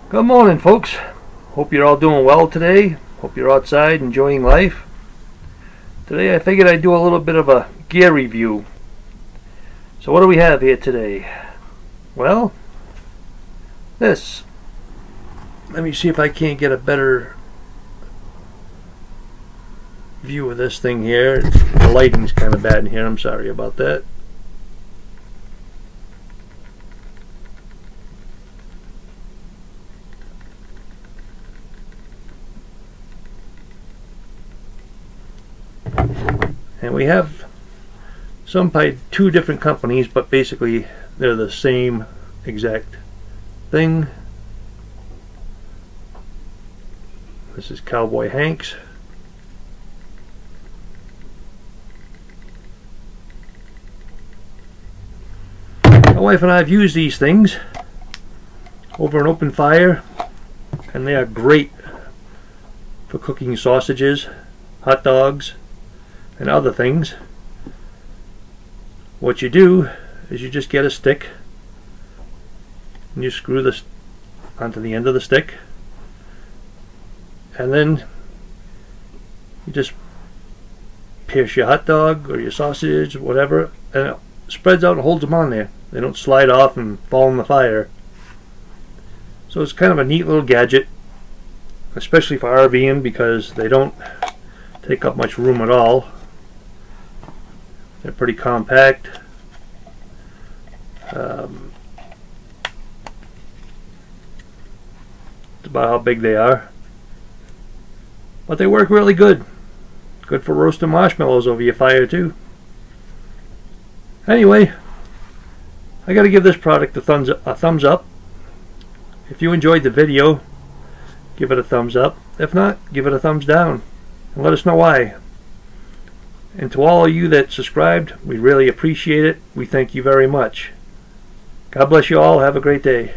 Good morning, folks. Hope you're all doing well today. Hope you're outside enjoying life. Today I figured I'd do a little bit of a gear review. So what do we have here today? Well, this. Let me see if I can't get a better view of this thing here. The lighting's kind of bad in here. I'm sorry about that. And we have some by two different companies, but basically they're the same exact thing. This is Cowboy Hank's. My wife and I have used these things over an open fire, and they are great for cooking sausages, hot dogs, and other things. What you do is you just get a stick and you screw this onto the end of the stick, and then you just pierce your hot dog or your sausage, whatever, and it spreads out and holds them on there. They don't slide off and fall in the fire. So it's kind of a neat little gadget, especially for RVing, because they don't take up much room at all. They're pretty compact. It's about how big they are. But they work really good. Good for roasting marshmallows over your fire too. Anyway, I gotta give this product a thumbs up. If you enjoyed the video, give it a thumbs up. If not, give it a thumbs down. And let us know why. And to all of you that subscribed, we really appreciate it. We thank you very much. God bless you all. Have a great day.